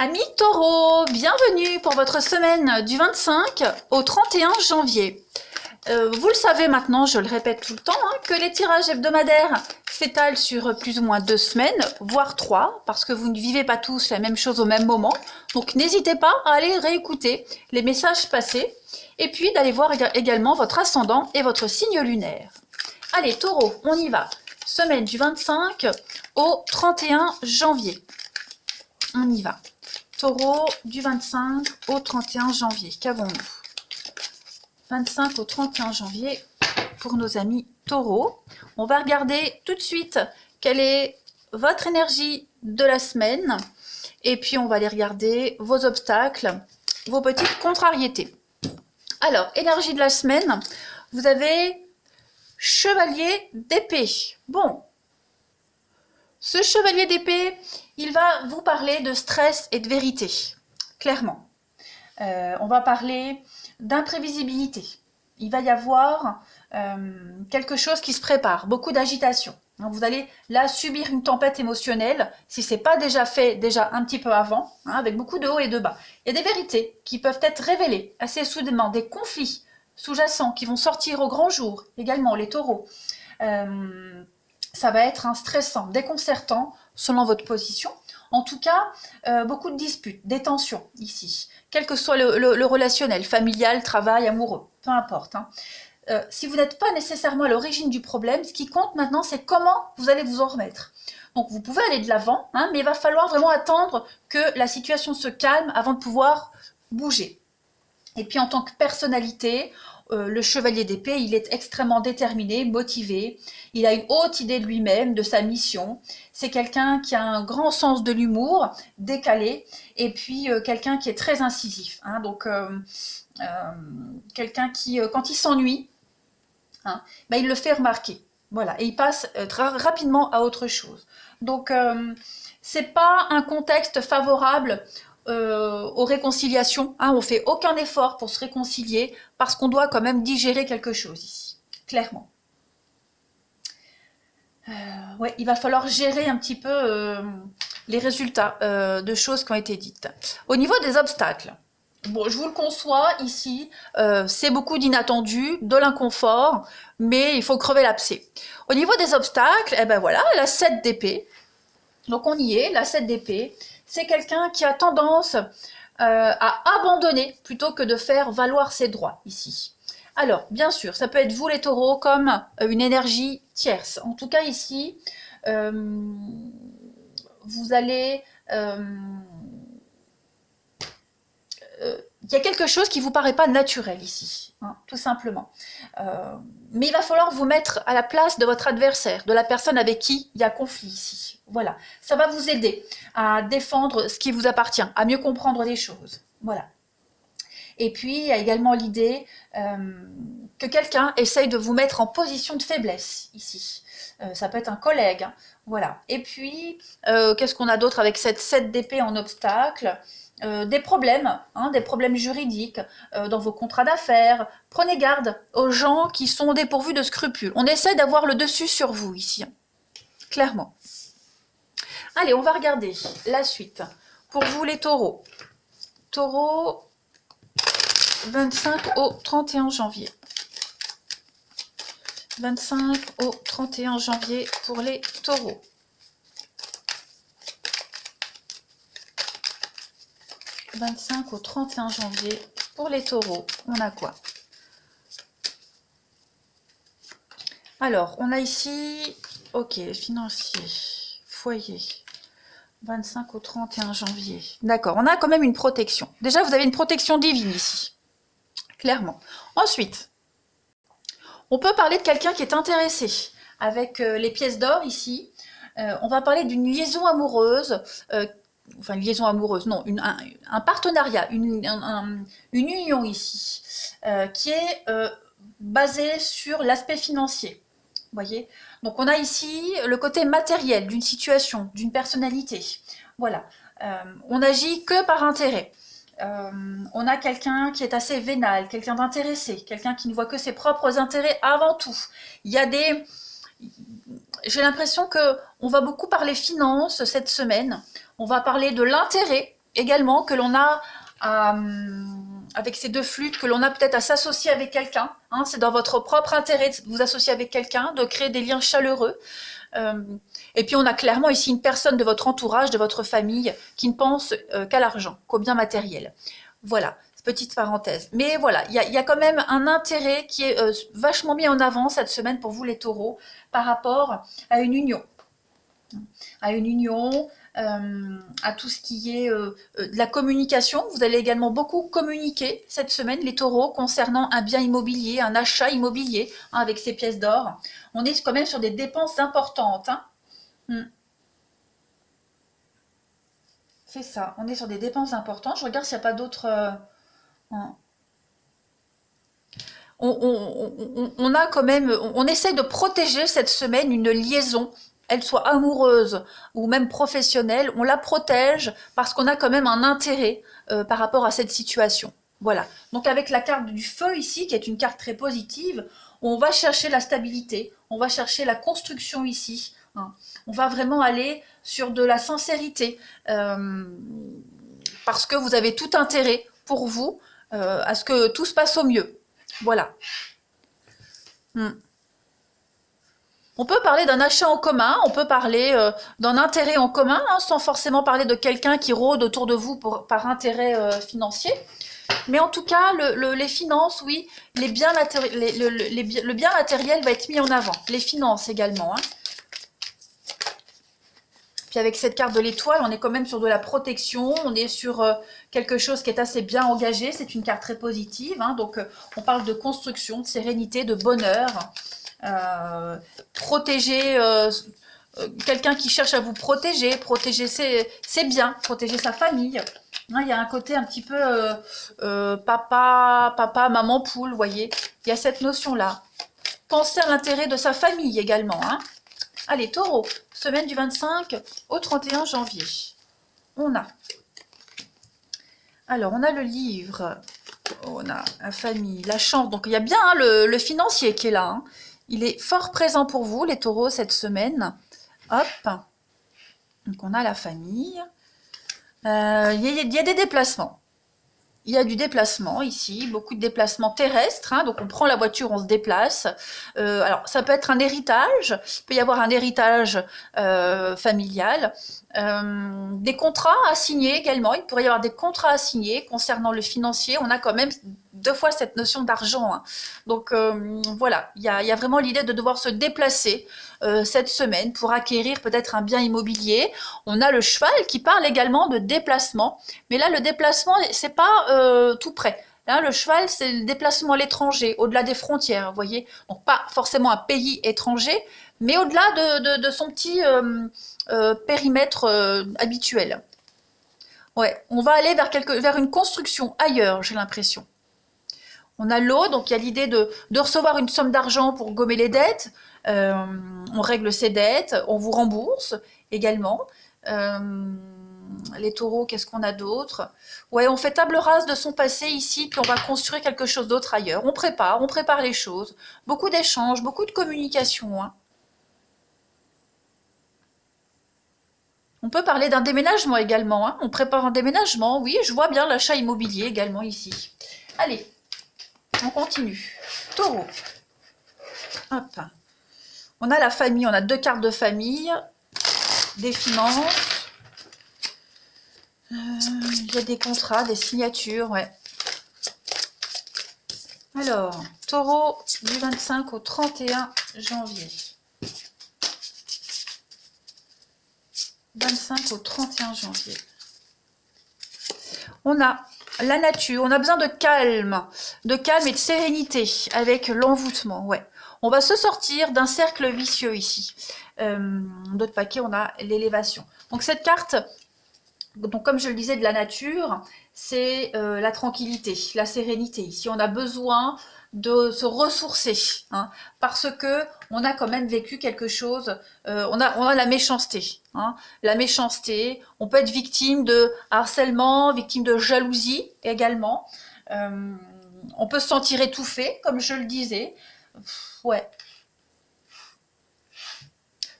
Amis Taureau, bienvenue pour votre semaine du 25 au 31 janvier. Vous le savez maintenant, je le répète tout le temps, que les tirages hebdomadaires s'étalent sur plus ou moins 2 semaines, voire 3, parce que vous ne vivez pas tous la même chose au même moment. Donc n'hésitez pas à aller réécouter les messages passés et puis d'aller voir également votre ascendant et votre signe lunaire. Allez Taureau, on y va. Semaine du 25 au 31 janvier. On y va. Taureau, du 25 au 31 janvier. Qu'avons-nous? 25 au 31 janvier pour nos amis Taureau. On va regarder tout de suite quelle est votre énergie de la semaine. Et puis, on va aller regarder vos obstacles, vos petites contrariétés. Alors, énergie de la semaine, vous avez Chevalier d'épée. Bon, ce Chevalier d'épée, il va vous parler de stress et de vérité, clairement. On va parler d'imprévisibilité. Il va y avoir quelque chose qui se prépare, beaucoup d'agitation. Vous allez là subir une tempête émotionnelle, si ce n'est pas déjà fait déjà un petit peu avant, avec beaucoup de hauts et de bas. Il y a des vérités qui peuvent être révélées assez soudainement, des conflits sous-jacents qui vont sortir au grand jour, également les taureaux. Ça va être stressant, déconcertant, selon votre position. En tout cas, beaucoup de disputes, des tensions ici, quel que soit le relationnel, familial, travail, amoureux, peu importe. Si vous n'êtes pas nécessairement à l'origine du problème, ce qui compte maintenant, c'est comment vous allez vous en remettre. Donc vous pouvez aller de l'avant, mais il va falloir vraiment attendre que la situation se calme avant de pouvoir bouger. Et puis en tant que personnalité, le chevalier d'épée, il est extrêmement déterminé, motivé, il a une haute idée de lui-même, de sa mission. C'est quelqu'un qui a un grand sens de l'humour, décalé, et puis quelqu'un qui est très incisif. Donc quelqu'un qui, quand il s'ennuie, il le fait remarquer. Voilà, et il passe très rapidement à autre chose. Donc c'est pas un contexte favorable aux réconciliations, on fait aucun effort pour se réconcilier parce qu'on doit quand même digérer quelque chose ici, clairement. Ouais, il va falloir gérer un petit peu les résultats de choses qui ont été dites. Au niveau des obstacles, bon, je vous le conçois ici, c'est beaucoup d'inattendus, de l'inconfort, mais il faut crever l'abcès. Au niveau des obstacles, voilà, la 7 d'épée. Donc on y est, la 7 d'épée. C'est quelqu'un qui a tendance à abandonner plutôt que de faire valoir ses droits ici. Alors, bien sûr, ça peut être vous les taureaux comme une énergie tierce. En tout cas ici, vous allez... il y a quelque chose qui ne vous paraît pas naturel ici, tout simplement. Mais il va falloir vous mettre à la place de votre adversaire, de la personne avec qui il y a conflit ici. Voilà, ça va vous aider à défendre ce qui vous appartient, à mieux comprendre les choses. Voilà. Et puis, il y a également l'idée que quelqu'un essaye de vous mettre en position de faiblesse ici. Ça peut être un collègue, voilà. Et puis, qu'est-ce qu'on a d'autre avec cette 7 d'épée en obstacle ? Des problèmes juridiques dans vos contrats d'affaires. Prenez garde aux gens qui sont dépourvus de scrupules. On essaie d'avoir le dessus sur vous ici, clairement. Allez, on va regarder la suite. Pour vous les taureaux. Taureau, 25 au 31 janvier. 25 au 31 janvier pour les taureaux. « 25 au 31 janvier pour les taureaux. On a quoi? Alors, on a ici, ok, financier, foyer, 25 au 31 janvier. D'accord, on a quand même une protection. Déjà, vous avez une protection divine ici, clairement. Ensuite, on peut parler de quelqu'un qui est intéressé avec les pièces d'or ici. On va parler d'une liaison amoureuse, enfin une liaison amoureuse, non, un partenariat, une union ici, qui est basée sur l'aspect financier. Vous voyez? Donc on a ici le côté matériel d'une situation, d'une personnalité. Voilà. On n'agit que par intérêt. On a quelqu'un qui est assez vénal, quelqu'un d'intéressé, quelqu'un qui ne voit que ses propres intérêts avant tout. Il y a des... J'ai l'impression qu'on va beaucoup parler finances cette semaine. On va parler de l'intérêt également que l'on a avec ces deux flûtes, que l'on a peut-être à s'associer avec quelqu'un. Hein, c'est dans votre propre intérêt de vous associer avec quelqu'un, de créer des liens chaleureux. Et puis on a clairement ici une personne de votre entourage, de votre famille, qui ne pense qu'à l'argent, qu'au bien matériel. Voilà, petite parenthèse. Mais voilà, il y a quand même un intérêt qui est vachement mis en avant cette semaine pour vous les taureaux, par rapport à une union. À une union, à tout ce qui est de la communication. Vous allez également beaucoup communiquer cette semaine, les taureaux, concernant un bien immobilier, un achat immobilier, hein, avec ces pièces d'or. On est quand même sur des dépenses importantes. Hein. C'est ça, on est sur des dépenses importantes. Je regarde s'il n'y a pas d'autres... on a quand même... On essaie de protéger cette semaine une liaison, elle soit amoureuse ou même professionnelle, on la protège parce qu'on a quand même un intérêt par rapport à cette situation. Voilà. Donc avec la carte du feu ici, qui est une carte très positive, on va chercher la stabilité, on va chercher la construction ici. Hein. On va vraiment aller sur de la sincérité parce que vous avez tout intérêt pour vous à ce que tout se passe au mieux. Voilà. On peut parler d'un achat en commun, on peut parler d'un intérêt en commun, hein, sans forcément parler de quelqu'un qui rôde autour de vous par intérêt financier. Mais en tout cas, les finances, oui, le bien matériel va être mis en avant. Les finances également. Hein. Puis avec cette carte de l'étoile, on est quand même sur de la protection, on est sur quelque chose qui est assez bien engagé. C'est une carte très positive, hein, donc on parle de construction, de sérénité, de bonheur. Protéger quelqu'un qui cherche à vous protéger ses biens, protéger sa famille. Hein, il y a un côté un petit peu papa, maman poule, vous voyez. Il y a cette notion-là. Penser à l'intérêt de sa famille également. Hein. Allez, taureau, semaine du 25 au 31 janvier. On a le livre, on a la famille, la chance. Donc il y a bien hein, le financier qui est là. Hein. Il est fort présent pour vous, les taureaux, cette semaine. Hop. Donc on a la famille. Il y a des déplacements. Il y a du déplacement ici, beaucoup de déplacements terrestres, hein, donc on prend la voiture, on se déplace. Alors ça peut être un héritage, il peut y avoir un héritage familial, des contrats à signer également, il pourrait y avoir des contrats à signer concernant le financier, on a quand même deux fois cette notion d'argent. Hein. Donc voilà, il y a vraiment l'idée de devoir se déplacer cette semaine pour acquérir peut-être un bien immobilier. On a le cheval qui parle également de déplacement, mais là le déplacement c'est pas tout près. Là le cheval c'est le déplacement à l'étranger, au-delà des frontières, vous voyez. Donc pas forcément un pays étranger, mais au-delà de son petit périmètre habituel. Ouais, on va aller vers une construction ailleurs, j'ai l'impression. On a l'eau, donc il y a l'idée de recevoir une somme d'argent pour gommer les dettes. On règle ses dettes, on vous rembourse également. Les taureaux, qu'est-ce qu'on a d'autre? Ouais, on fait table rase de son passé ici, puis on va construire quelque chose d'autre ailleurs. On prépare les choses. Beaucoup d'échanges, beaucoup de communication. Hein. On peut parler d'un déménagement également. Hein. On prépare un déménagement, oui, je vois bien l'achat immobilier également ici. Allez, on continue. Taureau. Hop. On a la famille, on a deux cartes de famille, des finances, il y a des contrats, des signatures, ouais. Alors, taureau du 25 au 31 janvier. 25 au 31 janvier. On a la nature, on a besoin de calme et de sérénité avec l'envoûtement, ouais. On va se sortir d'un cercle vicieux ici. D'autres paquets, on a l'élévation. Donc cette carte, donc comme je le disais, de la nature, c'est la tranquillité, la sérénité. Ici, on a besoin de se ressourcer, hein, parce que on a quand même vécu quelque chose. On a la méchanceté, hein, la méchanceté. On peut être victime de harcèlement, victime de jalousie également. On peut se sentir étouffé, comme je le disais. Ouais.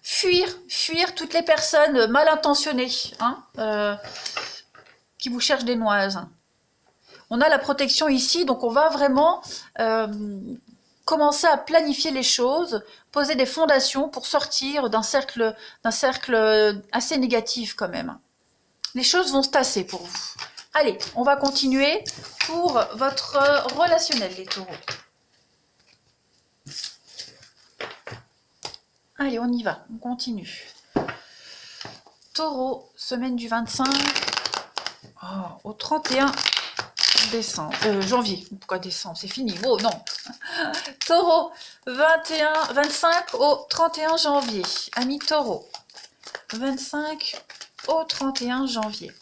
Fuir toutes les personnes mal intentionnées. Hein, qui vous cherche des noises. On a la protection ici, donc on va vraiment commencer à planifier les choses, poser des fondations pour sortir d'un cercle assez négatif quand même. Les choses vont se tasser pour vous. Allez, on va continuer pour votre relationnel, les taureaux. Allez, on y va, on continue. Taureau, semaine du 25 au 31 décembre, janvier. Pourquoi décembre? C'est fini. Oh non. Taureau, 25 au 31 janvier. Amis taureau, 25 au 31 janvier.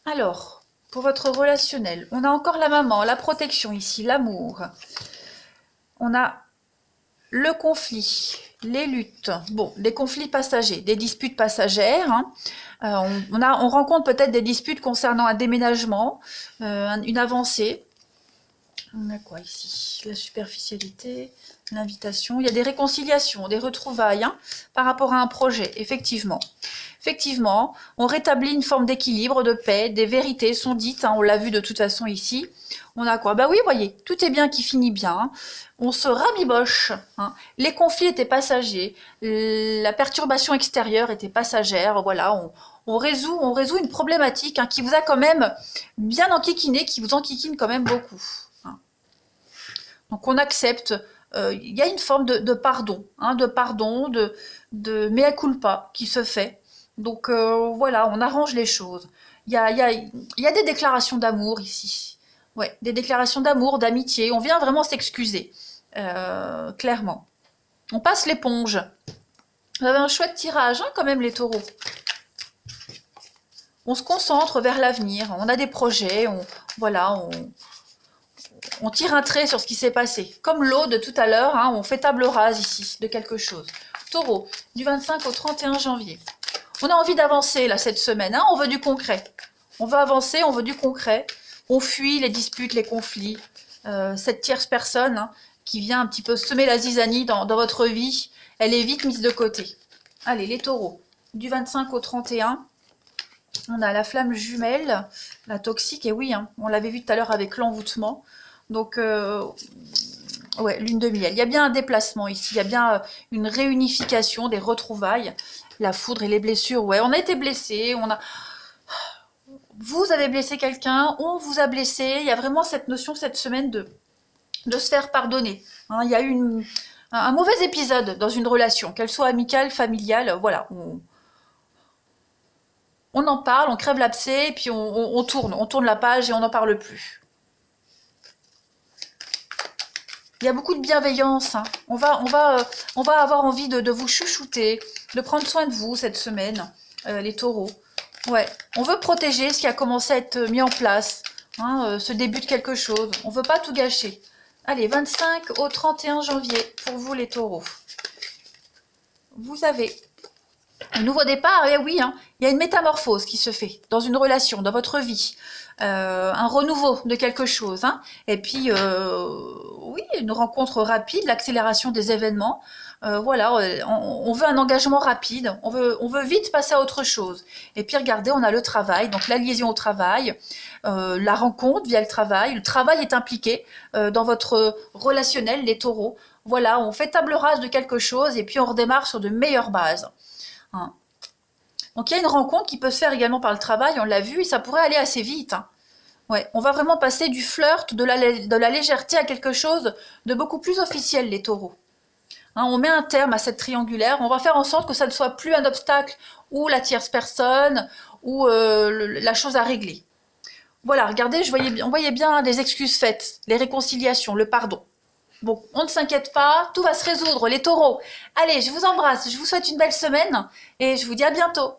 Alors, pour votre relationnel, on a encore la maman, la protection ici, l'amour. On a le conflit, les luttes, bon, des conflits passagers, des disputes passagères. Hein. On rencontre peut-être des disputes concernant un déménagement, une avancée. On a quoi ici? La superficialité, l'invitation. Il y a des réconciliations, des retrouvailles hein, par rapport à un projet, effectivement. Effectivement, on rétablit une forme d'équilibre, de paix, des vérités sont dites, hein, on l'a vu de toute façon ici. On a quoi? Bah oui, voyez, tout est bien qui finit bien. Hein. On se rabiboche. Hein. Les conflits étaient passagers, la perturbation extérieure était passagère. Voilà, on résout une problématique hein, qui vous a quand même bien enquiquiné, qui vous enquiquine quand même beaucoup. Hein. Donc on accepte. Il y a une forme de pardon, hein, de mea culpa qui se fait. Donc voilà, on arrange les choses. Il y a des déclarations d'amour ici. Ouais, des déclarations d'amour, d'amitié. On vient vraiment s'excuser, clairement. On passe l'éponge. Vous avez un chouette tirage, hein, quand même, les taureaux. On se concentre vers l'avenir. On a des projets. On tire un trait sur ce qui s'est passé. Comme l'eau de tout à l'heure, hein, on fait table rase ici de quelque chose. Taureau, du 25 au 31 janvier. On a envie d'avancer là cette semaine, hein, on veut du concret. On veut avancer, on veut du concret. On fuit les disputes, les conflits. Cette tierce personne hein, qui vient un petit peu semer la zizanie dans votre vie, elle est vite mise de côté. Allez, les taureaux, du 25 au 31, on a la flamme jumelle, la toxique, et oui, hein, on l'avait vu tout à l'heure avec l'envoûtement. Donc, ouais, lune de miel. Il y a bien un déplacement ici, il y a bien une réunification, des retrouvailles. La foudre et les blessures, ouais, on a été blessés, vous avez blessé quelqu'un, on vous a blessé. Il y a vraiment cette notion cette semaine de se faire pardonner. Hein, il y a eu un mauvais épisode dans une relation, qu'elle soit amicale, familiale, voilà. On en parle, on crève l'abcès, et puis on tourne la page et on n'en parle plus. Il y a beaucoup de bienveillance. Hein. On va avoir envie de vous chouchouter, de prendre soin de vous cette semaine, les taureaux. Ouais, on veut protéger ce qui a commencé à être mis en place, hein, ce début de quelque chose. On ne veut pas tout gâcher. Allez, 25 au 31 janvier pour vous les taureaux. Vous avez un nouveau départ, et oui, hein, il y a une métamorphose qui se fait dans une relation, dans votre vie. Un renouveau de quelque chose. Hein. Et puis, oui, une rencontre rapide, l'accélération des événements. Voilà, on veut un engagement rapide, on veut vite passer à autre chose. Et puis regardez, on a le travail, donc la liaison au travail, la rencontre via le travail est impliqué dans votre relationnel, les taureaux. Voilà, on fait table rase de quelque chose et puis on redémarre sur de meilleures bases. Hein. Donc il y a une rencontre qui peut se faire également par le travail, on l'a vu, et ça pourrait aller assez vite. Hein. Ouais, on va vraiment passer du flirt, de la légèreté à quelque chose de beaucoup plus officiel, les taureaux. Hein, on met un terme à cette triangulaire, on va faire en sorte que ça ne soit plus un obstacle ou la tierce personne ou la chose à régler. Voilà, regardez, on voyait bien les excuses faites, les réconciliations, le pardon. Bon, on ne s'inquiète pas, tout va se résoudre, les taureaux. Allez, je vous embrasse, je vous souhaite une belle semaine et je vous dis à bientôt.